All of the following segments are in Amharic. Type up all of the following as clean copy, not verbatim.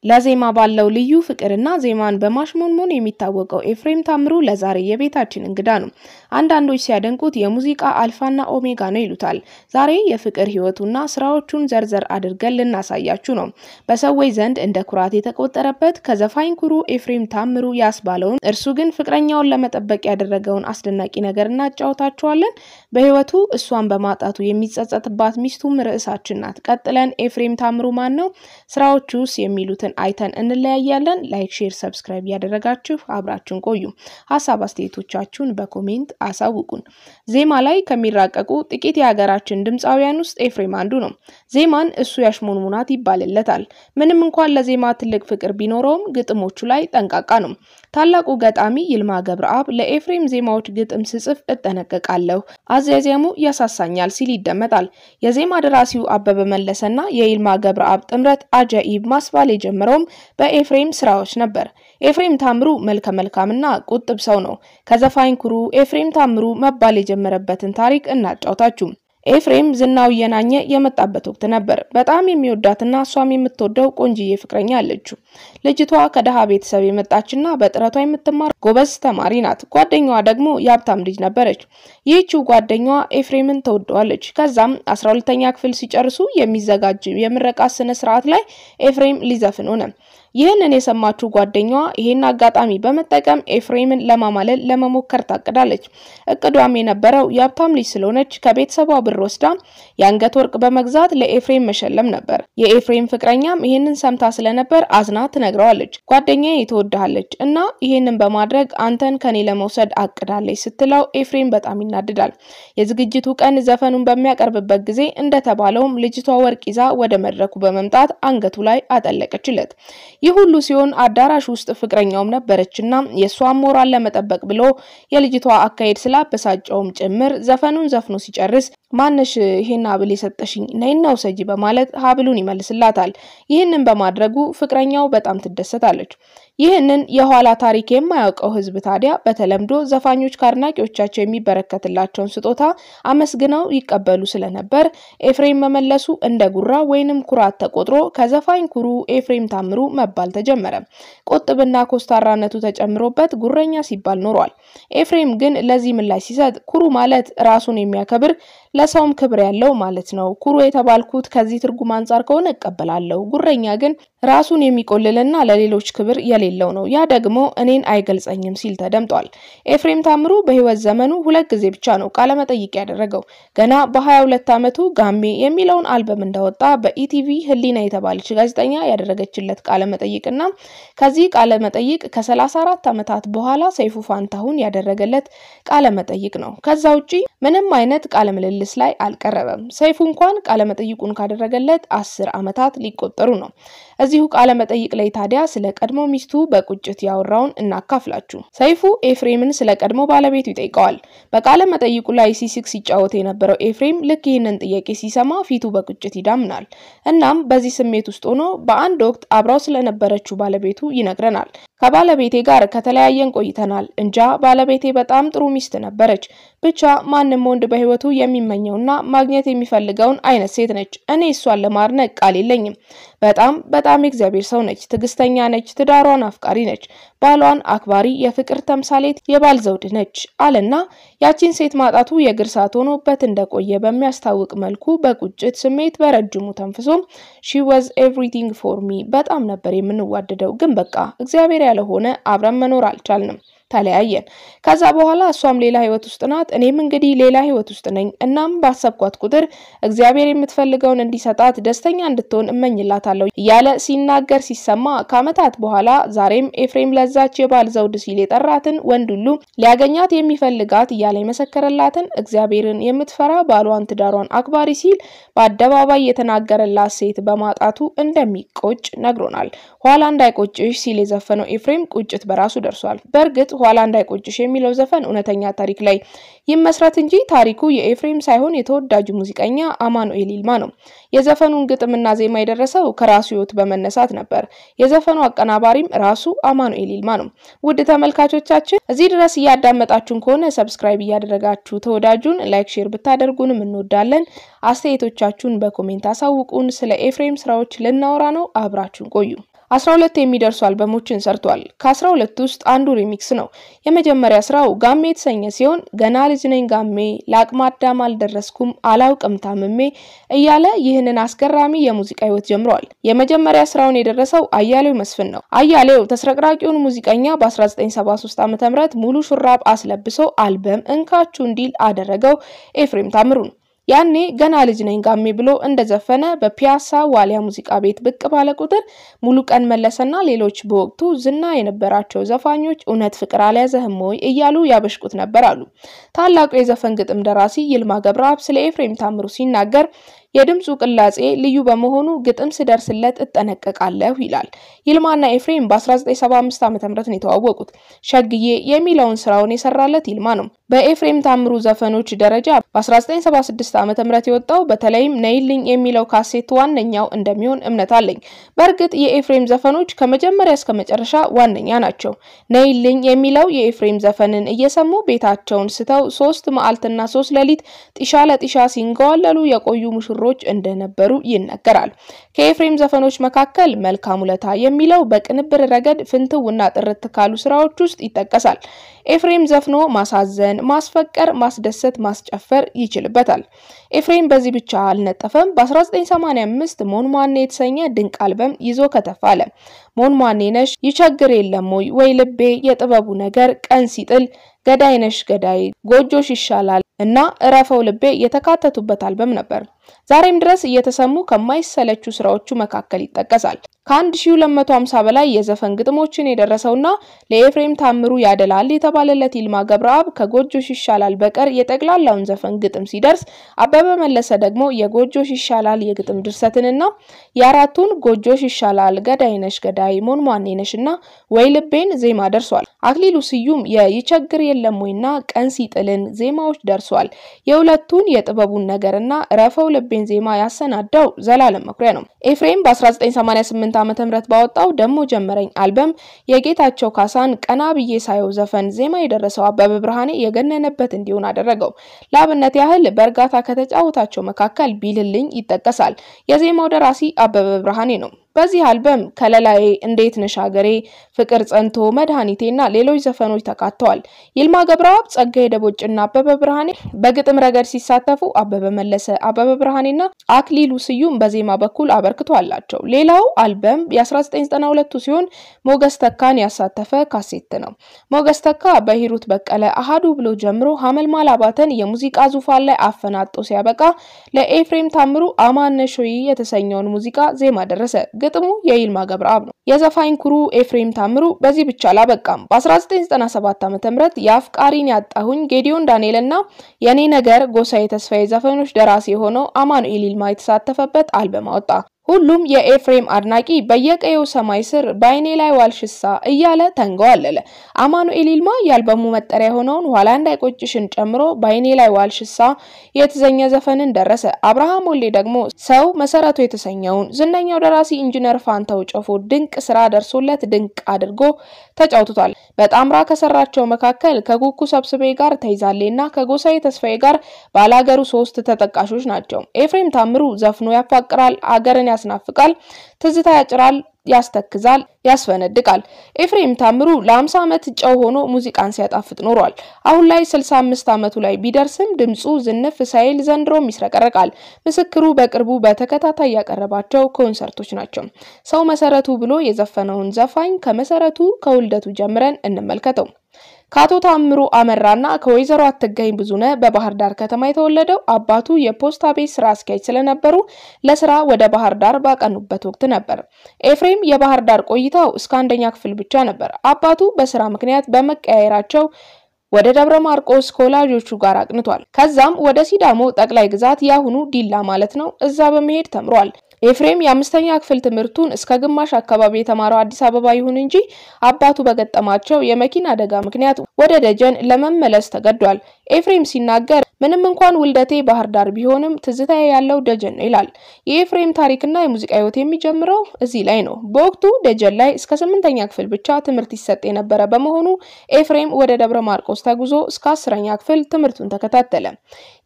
ለዜማ ባለው ልዩ ፍቅርና ዜማን በማሽሞንሞን የሚታወቀው ኤፍሬም ታምሩ ለዛሬ የቤታችን እንግዳ ነው። አንዳንዶች ሲያደንቁት የሙዚቃ አልፋና ኦሜጋ ነው ይሉታል። ዛሬ የፍቅር ህይወቱና ስራዎቹን ዘርዘር አድርገን ልናሳያችሁ ነው። በሰዎች ዘንድ እንደ ኩራት የተቆጠረበት ከዘፋኝ ኩሩ ኤፍሬም ታምሩ ያስባለውን እርሱ ግን ፍቅረኛውን ለመጠበቅ ያደረገውን አስደናቂ ነገር እናጫውታችኋለን። በህይወቱ እሷን በማጣቱ የሚጸጸትባት ሚስቱም ርዕሳችን ናት። ቀጥለን ኤፍሬም ታምሩ ማን ነው? ስራዎቹስ የሚሉት አይተን እንለያያለን። ላይክ ሼር ሰብስክራይብ ያደረጋችሁ አብራችሁን ቆዩ። ሐሳብ አስተያየቶቻችሁን በኮሜንት አሳውቁን። ዜማ ላይ ከሚራቀቁ ጥቂት የሀገራችን ድምጻውያን ውስጥ ኤፍሬም አንዱ ነው። ዜማን እሱ ያሽሞንሙናት ይባልለታል። ምንም እንኳን ለዜማ ትልቅ ፍቅር ቢኖረውም ግጥሞቹ ላይ ጠንቃቃ ነው። ታላቁ ገጣሚ ይልማ ገብረአብ ለኤፍሬም ዜማዎች ግጥም ስጽፍ እጠነቀቃለሁ፣ አዘያዚያሙ ያሳሳኛል ሲል ይደመጣል። የዜማ ደራሲው አበበ መለሰና የይልማ ገብረአብ ጥምረት አጃኢብ ማስባል የጀመረውም በኤፍሬም ስራዎች ነበር። ኤፍሬም ታምሩ መልከ መልካምና ቁጥብ ሰው ነው። ከዘፋኝ ኩሩ ኤፍሬም ታምሩ መባል የጀመረበትን ታሪክ እናጫውታችሁ። ኤፍሬም ዝናው የናኘ የመጣበት ወቅት ነበር። በጣም የሚወዳትና እሷም የምትወደው ቆንጂዬ ፍቅረኛ አለችው። ልጅቷ ከደሃ ቤተሰብ የመጣችና በጥረቷ የምትማር ጎበዝ ተማሪ ናት። ጓደኛዋ ደግሞ የሀብታም ልጅ ነበረች። ይህቺው ጓደኛዋ ኤፍሬምን ተወደዋለች። ከዛም 12ኛ ክፍል ሲጨርሱ የሚዘጋጅ የምረቃ ስነ ስርዓት ላይ ኤፍሬም ሊዘፍን ሆነ። ይህንን የሰማችው ጓደኛዋ ይሄን አጋጣሚ በመጠቀም ኤፍሬምን ለማማለል ለመሞከር ታቀዳለች። እቅዷም የነበረው የሀብታም ልጅ ስለሆነች ከቤተሰቧ ብር ወስዳ የአንገት ወርቅ በመግዛት ለኤፍሬም መሸለም ነበር። የኤፍሬም ፍቅረኛም ይሄንን ሰምታ ስለነበር አዝና ትነግረዋለች። ጓደኛዬ ትወድሃለች እና ይሄንን በማድረግ አንተን ከኔ ለመውሰድ አቅዳለች ስትለው ኤፍሬም በጣም ይናደዳል። የዝግጅቱ ቀን ዘፈኑን በሚያቀርብበት ጊዜ እንደተባለውም ልጅቷ ወርቅ ይዛ ወደ መድረኩ በመምጣት አንገቱ ላይ አጠለቀችለት። ይህ ሁሉ ሲሆን አዳራሽ ውስጥ ፍቅረኛውም ነበረችና የሷን ሞራል ለመጠበቅ ብሎ የልጅቷ አካሄድ ስላበሳጨውም ጭምር ዘፈኑን ዘፍኖ ሲጨርስ ማነሽ ይሄን ሀብል የሰጠሽኝ ነይና ውሰጂ በማለት ሀብሉን ይመልስላታል። ይህንን በማድረጉ ፍቅረኛው በጣም ትደሰታለች። ይህንን የኋላ ታሪክ የማያውቀው ህዝብ ታዲያ በተለምዶ ዘፋኞች ካድናቂዎቻቸው የሚበረከትላቸውን ስጦታ አመስግነው ይቀበሉ ስለነበር ኤፍሬም መመለሱ እንደ ጉራ ወይንም ኩራት ተቆጥሮ ከዘፋኝ ኩሩ ኤፍሬም ታምሩ መባል ተጀመረ። ቁጥብና ኮስታራነቱ ተጨምሮበት ጉረኛ ሲባል ኖሯል። ኤፍሬም ግን ለዚህ ምላሽ ሲሰጥ ኩሩ ማለት ራሱን የሚያከብር ለሰውም ክብር ያለው ማለት ነው። ኩሩ የተባልኩት ከዚህ ትርጉም አንፃር ከሆነ እቀበላለሁ። ጉረኛ ግን ራሱን የሚቆልልና ለሌሎች ክብር የሌለው ነው። ያ ደግሞ እኔን አይገልጸኝም ሲል ተደምጧል። ኤፍሬም ታምሩ በህይወት ዘመኑ 2 ጊዜ ብቻ ነው ቃለ መጠይቅ ያደረገው። ገና በ22 ዓመቱ ጋሜ የሚለውን አልበም እንዳወጣ በኢቲቪ ህሊና የተባለች ጋዜጠኛ ያደረገችለት ቃለ መጠይቅና ከዚህ ቃለ መጠይቅ ከ34 ዓመታት በኋላ ሰይፉ ፋንታሁን ያደረገለት ቃለ መጠይቅ ነው። ከዛ ውጪ ምንም አይነት ቃለ ምልልስ ላይ አልቀረበም። ሰይፉ እንኳን ቃለ መጠይቁን ካደረገለት 10 ዓመታት ሊቆጠሩ ነው። እዚሁ ቃለ መጠይቅ ላይ ታዲያ ስለ ቀድሞ ሚስቱ በቁጭት ያወራውን እናካፍላችሁ። ሰይፉ ኤፍሬምን ስለ ቀድሞ ባለቤቱ ይጠይቀዋል። በቃለ መጠይቁ ላይ ሲስቅ ሲጫወት የነበረው ኤፍሬም ልክ ይህንን ጥያቄ ሲሰማ ፊቱ በቁጭት ይዳምናል። እናም በዚህ ስሜት ውስጥ ሆኖ በአንድ ወቅት አብራው ስለነበረችው ባለቤቱ ይነግረናል። ከባለቤቴ ጋር ከተለያየን ቆይተናል። እንጃ ባለቤቴ በጣም ጥሩ ሚስት ነበረች። ብቻ ማንንም ወንድ በህይወቱ የሚመኘውና ማግኘት የሚፈልገውን አይነት ሴት ነች። እኔ እሷን ለማድነቅ ቃል የለኝም። በጣም እግዚአብሔር ሰው ነች። ትግስተኛ ነች። ትዳሯን አፍቃሪ ነች። ባሏን አክባሪ፣ የፍቅር ተምሳሌት፣ የባል ዘውድ ነች አለና ያቺን ሴት ማጣቱ የግርሳት ሆኖበት እንደቆየ በሚያስታውቅ መልኩ በቁጭት ስሜት በረጅሙ ተንፍሶ she was everything for me በጣም ነበር የምንዋደደው፣ ግን በቃ እግዚአብሔር ያለ ሆነ አብረን መኖር አልቻልንም። ተለያየን። ከዛ በኋላ እሷም ሌላ ህይወት ውስጥ ናት፣ እኔም እንግዲህ ሌላ ህይወት ውስጥ ነኝ። እናም ባሰብኳት ቁጥር እግዚአብሔር የምትፈልገውን እንዲሰጣት ደስተኛ እንድትሆን እመኝላታለሁ ያለ ሲናገር ሲሰማ ከአመታት በኋላ ዛሬም ኤፍሬም ለዛች የባል ዘውድ ሲል የጠራትን ወንድ ሁሉ ሊያገኛት የሚፈልጋት ያለ የመሰከረላትን እግዚአብሔርን የምትፈራ ባሏን ትዳሯን አክባሪ ሲል በአደባባይ የተናገረላት ሴት በማጣቱ እንደሚቆጭ ነግሮናል። ኋላ እንዳይቆጭሽ ሲል የዘፈነው ኤፍሬም ቁጭት በራሱ ደርሷል። በርግጥ ኋላ እንዳይቆጭሽ የሚለው ዘፈን እውነተኛ ታሪክ ላይ ይመስረት እንጂ ታሪኩ የኤፍሬም ሳይሆን የተወዳጁ ሙዚቀኛ አማኑኤል ይልማ ነው። የዘፈኑን ግጥምና ዜማ የደረሰው ከራሱ ህይወት በመነሳት ነበር። የዘፈኑ አቀናባሪም ራሱ አማኑኤል ይልማ ነው። ውድ ተመልካቾቻችን እዚህ ድረስ ያዳመጣችሁን ከሆነ ሰብስክራይብ ያደረጋችሁ ተወዳጁን ላይክ ሼር ብታደርጉንም እንወዳለን። አስተያየቶቻችሁን በኮሜንት አሳውቁን። ስለ ኤፍሬም ስራዎች ልናወራ ነው። አብራችሁን ቆዩ። 12 የሚደርሱ አልበሞችን ሰርቷል። ከ12 ውስጥ አንዱ ሪሚክስ ነው። የመጀመሪያ ስራው ጋሜ የተሰኘ ሲሆን ገና ልጅ ነኝ ጋሜ ለአቅመ አዳም አልደረስኩም አላውቅም ታምሜ እያለ ይህንን አስገራሚ የሙዚቃ ህይወት ጀምሯል። የመጀመሪያ ስራውን የደረሰው አያሌው መስፍን ነው። አያሌው ተስረቅራቂውን ሙዚቀኛ በ1973 ዓ.ም ሙሉ ሹራብ አስለብሶ አልበም እንካቹ እንዲል አደረገው ኤፍሬም ታምሩ። ያኔ ገና ልጅ ነኝ ጋሜ ብሎ እንደዘፈነ በፒያሳ ዋሊያ ሙዚቃ ቤት ብቅ ባለ ቁጥር ሙሉ ቀን መለሰና ሌሎች በወቅቱ ዝና የነበራቸው ዘፋኞች እውነት ፍቅር አልያዘህም ወይ እያሉ ያበሽቁት ነበር አሉ። ታላቁ የዘፈን ግጥም ደራሲ ይልማ ገብረአብ ስለ ኤፍሬም ታምሩ ሲናገር የድምጹ ቅላጼ ልዩ በመሆኑ ግጥም ስደርስለት እጠነቀቃለሁ ይላል። ይልማና ኤፍሬም በ1975 ዓ.ም ነው የተዋወቁት። ሸግዬ የሚለውን ስራውን የሰራለት ይልማ ነው። በኤፍሬም ታምሩ ዘፈኖች ደረጃ በ1976 ዓ.ም የወጣው በተለይም ነይልኝ የሚለው ካሴት ዋነኛው እንደሚሆን እምነት አለኝ። በእርግጥ የኤፍሬም ዘፈኖች ከመጀመሪያ እስከ መጨረሻ ዋነኛ ናቸው። ነይልኝ የሚለው የኤፍሬም ዘፈንን እየሰሙ ቤታቸውን ስተው 3 መዓልትና 3 ሌሊት ጢሻ ለጢሻ ሲንገዋለሉ የቆዩ ሙሽሮች እንደነበሩ ይነገራል። ከኤፍሬም ዘፈኖች መካከል መልካም ውለታ የሚለው በቅንብር ረገድ ፍንትውና ጥርት ካሉ ስራዎች ውስጥ ይጠቀሳል። ኤፍሬም ዘፍኖ ማሳዘን፣ ማስፈቀር፣ ማስደሰት፣ ማስጨፈር ይችልበታል። ኤፍሬም በዚህ ብቻ አልነጠፈም። በ1985 ሞንማኔ የተሰኘ ድንቅ አልበም ይዞ ከተፋለ። ሞንማኔ ነሽ፣ ይቸግር የለም ወይ ልቤ፣ የጥበቡ ነገር፣ ቀን ሲጥል፣ ገዳይ ነሽ ገዳይ፣ ጎጆሽ ይሻላል እና እረፈው ልቤ የተካተቱበት አልበም ነበር። ዛሬም ድረስ እየተሰሙ ከማይሰለቹ ስራዎቹ መካከል ይጠቀሳል። ከ1250 በላይ የዘፈን ግጥሞችን የደረሰውና ለኤፍሬም ታምሩ ያደላል የተባለለት ይልማ ገብረአብ ከጎጆሽ ይሻላል በቀር የጠቅላላውን ዘፈን ግጥም ሲደርስ፣ አበበ መለሰ ደግሞ የጎጆሽ ይሻላል የግጥም ድርሰትንና የአራቱን ጎጆሽ ይሻላል፣ ገዳይ ነሽ ገዳይ፣ ሞንማኔ ነሽና ወይ ልቤን ዜማ ደርሷል። አክሊሉ ስዩም የይቸግር የለም ወይና ቀን ሲጥልን ዜማዎች ደርሷል። የሁለቱን የጥበቡን ነገርና እረፈው ልቤን ዜማ ያሰናዳው ዘላለም መኩሪያ ነው። ኤፍሬም በ1988 ዓ.ም ባወጣው ደሞ ጀመረኝ አልበም የጌታቸው ካሳን ቀና ብዬ ሳየው ዘፈን ዜማ የደረሰው አበበ ብርሃኔ የገነነበት እንዲሆን አደረገው። ለአብነት ያህል በእርጋታ ከተጫወታቸው መካከል ቢልልኝ ይጠቀሳል። የዜማው ደራሲ አበበ ብርሃኔ ነው። በዚህ አልበም ከለላዬ፣ እንዴት ነሽ ሀገሬ፣ ፍቅር ጸንቶ፣ መድኃኒቴና ሌሎች ዘፈኖች ተካተዋል። ይልማ ገብረአብ፣ ጸጋዬ ደቦጭና አበበ ብርሃኔ በግጥም ረገድ ሲሳተፉ፣ አበበ መለሰ፣ አበበ ብርሃኔና አክሊሉ ስዩም በዜማ በኩል አበርክቶ አላቸው። ሌላው አልበም የ1992 ሲሆን ሞገስ ተካን ያሳተፈ ካሴት ነው። ሞገስ ተካ በሂሩት በቀለ አሃዱ ብሎ ጀምሮ ሐመልማል አባተን የሙዚቃ ዙፋን ላይ አፈናጦ ሲያበቃ ለኤፍሬም ታምሩ አማነሾይ የተሰኘውን ሙዚቃ ዜማ ደረሰ። ግጥሙ የይልማ ገብረአብ ነው። የዘፋኝ ኩሩ ኤፍሬም ታምሩ በዚህ ብቻ አላበቃም። በ1997 ዓ.ም የአፍቃሪን ያጣሁኝ ጌዲዮን ዳንኤልና የኔ ነገር ጎሳዬ ተስፋዬ ዘፈኖች ደራሲ የሆነው አማኑኤል ይልማ የተሳተፈበት አልበም አወጣ። ሁሉም የኤፍሬም አድናቂ በየቀየው ሰማይ ስር ባይኔ ላይ ዋልሽሳ እያለ ተንገዋለለ። አማኑኤል ይልማ የአልበሙ መጠሪያ ሆነውን ኋላ እንዳይቆጭሽን ጨምሮ ባይኔ ላይ ዋልሽሳ የተዘኘ ዘፈንን ደረሰ። አብርሃም ወልዴ ደግሞ ሰው መሰረቱ የተሰኘውን ዝነኛው ደራሲ ኢንጂነር ፋንታው ጨፎ ድንቅ ስራ ደርሶለት ድንቅ አድርጎ ተጫውቷል። በጣምራ ከሰራቸው መካከል ከኩኩ ሰብስቤ ጋር ተይዛሌና ከጎሳዬ ተስፋዬ ጋር ባላገሩ 3 ተጠቃሾች ናቸው። ኤፍሬም ታምሩ ዘፍኖ ያፋቅራል፣ አገርን ያስናፍቃል፣ ትዝታ ያጭራል፣ ያስተክዛል፣ ያስፈነድቃል። ኤፍሬም ታምሩ ለ50 ዓመት ጨው ሆኖ ሙዚቃን ሲያጣፍጥ ኖሯል። አሁን ላይ 65 ዓመቱ ላይ ቢደርስም ድምጹ ዝንፍ ሳይል ዘንድሮም ይስረቀረቃል። ምስክሩ በቅርቡ በተከታታይ ያቀረባቸው ኮንሰርቶች ናቸው። ሰው መሰረቱ ብሎ የዘፈነውን ዘፋኝ ከመሰረቱ ከውልደቱ ጀምረን እንመልከተው። ከአቶ ታምሩ አመራና ከወይዘሮ አትገኝ ብዙነ በባህር ዳር ከተማ የተወለደው አባቱ የፖስታ ቤት ስራ አስኪያጅ ስለነበሩ ለስራ ወደ ባህር ዳር ባቀኑበት ወቅት ነበር። ኤፍሬም የባህር ዳር ቆይታው እስከ 1ኛ ክፍል ብቻ ነበር። አባቱ በስራ ምክንያት በመቀያየራቸው ወደ ደብረ ማርቆስ ኮላጆቹ ጋር አቅንቷል። ከዛም ወደ ሲዳሞ ጠቅላይ ግዛት ያሁኑ ዲላ ማለት ነው እዛ በመሄድ ተምሯል። ኤፍሬም የ5ኛ ክፍል ትምህርቱን እስከ ግማሽ አካባቢ የተማረው አዲስ አበባ ይሁን እንጂ አባቱ በገጠማቸው የመኪና አደጋ ምክንያት ወደ ደጀን ለመመለስ ተገዷል። ኤፍሬም ሲናገር ምንም እንኳን ውልደቴ ባህር ዳር ቢሆንም ትዝታዬ ያለው ደጀን ነው ይላል። የኤፍሬም ታሪክና የሙዚቃ ህይወት የሚጀምረው እዚህ ላይ ነው። በወቅቱ ደጀን ላይ እስከ 8ኛ ክፍል ብቻ ትምህርት ይሰጥ የነበረ በመሆኑ ኤፍሬም ወደ ደብረ ማርቆስ ተጉዞ እስከ 10ኛ ክፍል ትምህርቱን ተከታተለ።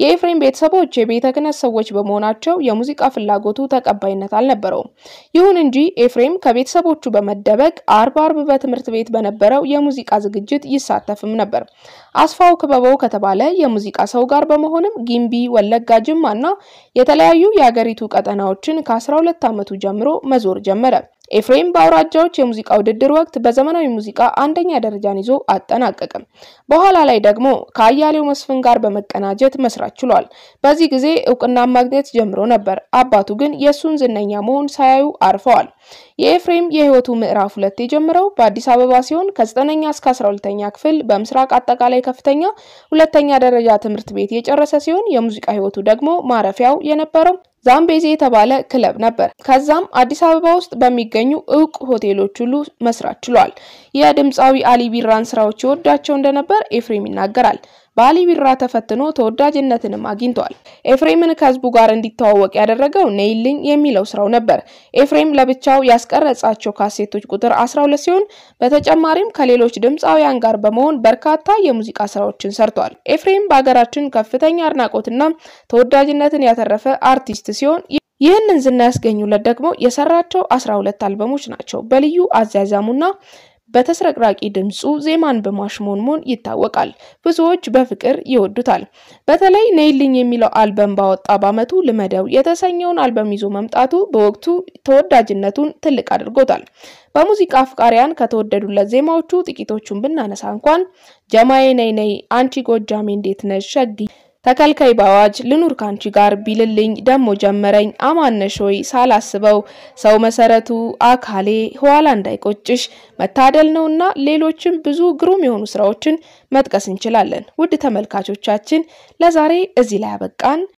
የኤፍሬም ቤተሰቦች የቤተ ክህነት ሰዎች በመሆናቸው የሙዚቃ ፍላጎቱ ተቀባይነት ተቀባይነት አልነበረውም። ይሁን እንጂ ኤፍሬም ከቤተሰቦቹ በመደበቅ አርብ በትምህርት ቤት በነበረው የሙዚቃ ዝግጅት ይሳተፍም ነበር። አስፋው ክበበው ከተባለ የሙዚቃ ሰው ጋር በመሆንም ጊምቢ፣ ወለጋ፣ ጅማና የተለያዩ የሀገሪቱ ቀጠናዎችን ከ12 ዓመቱ ጀምሮ መዞር ጀመረ። ኤፍሬም በአውራጃዎች የሙዚቃ ውድድር ወቅት በዘመናዊ ሙዚቃ አንደኛ ደረጃን ይዞ አጠናቀቀ። በኋላ ላይ ደግሞ ከአያሌው መስፍን ጋር በመቀናጀት መስራት ችሏል። በዚህ ጊዜ ዕውቅና ማግኘት ጀምሮ ነበር። አባቱ ግን የሱን ዝነኛ መሆን ሳያዩ አርፈዋል። የኤፍሬም የህይወቱ ምዕራፍ 2 የጀመረው በአዲስ አበባ ሲሆን ከ9ኛ እስከ 12ኛ ክፍል በምስራቅ አጠቃላይ ከፍተኛ ሁለተኛ ደረጃ ትምህርት ቤት የጨረሰ ሲሆን የሙዚቃ ህይወቱ ደግሞ ማረፊያው የነበረው ዛምቤዚ የተባለ ክለብ ነበር። ከዛም አዲስ አበባ ውስጥ በሚገኙ ዕውቅ ሆቴሎች ሁሉ መስራት ችሏል። የድምጻዊ አሊ ቢራን ስራዎች ይወዳቸው እንደነበር ኤፍሬም ይናገራል። በአሊ ቢራ ተፈትኖ ተወዳጅነትንም አግኝቷል። ኤፍሬምን ከህዝቡ ጋር እንዲተዋወቅ ያደረገው ነይልኝ የሚለው ስራው ነበር። ኤፍሬም ለብቻው ያስቀረጻቸው ካሴቶች ቁጥር 12 ሲሆን በተጨማሪም ከሌሎች ድምጻውያን ጋር በመሆን በርካታ የሙዚቃ ስራዎችን ሰርቷል። ኤፍሬም በአገራችን ከፍተኛ አድናቆትና ተወዳጅነትን ያተረፈ አርቲስት ሲሆን ይህንን ዝና ያስገኙለት ደግሞ የሰራቸው 12 አልበሞች ናቸው። በልዩ አዛዛሙና በተስረቅራቂ ድምጹ ዜማን በማሽሞንሞን ይታወቃል። ብዙዎች በፍቅር ይወዱታል። በተለይ ነይልኝ የሚለው አልበም ባወጣ በአመቱ ልመደው የተሰኘውን አልበም ይዞ መምጣቱ በወቅቱ ተወዳጅነቱን ትልቅ አድርጎታል። በሙዚቃ አፍቃሪያን ከተወደዱለት ዜማዎቹ ጥቂቶቹን ብናነሳ እንኳን ጀማዬ ነይ ነይ፣ አንቺ ጎጃሜ እንዴት ነሽ፣ ሸጊ፣ ተከልካይ ባዋጅ፣ ልኑር ካንቺ ጋር፣ ቢልልኝ፣ ደሞ ጀመረኝ፣ አማነሾይ፣ ሳላስበው፣ ሰው መሰረቱ፣ አካሌ፣ ኋላ እንዳይቆጭሽ፣ መታደል ነውና ሌሎችም ብዙ ግሩም የሆኑ ስራዎችን መጥቀስ እንችላለን። ውድ ተመልካቾቻችን ለዛሬ እዚህ ላይ አበቃን።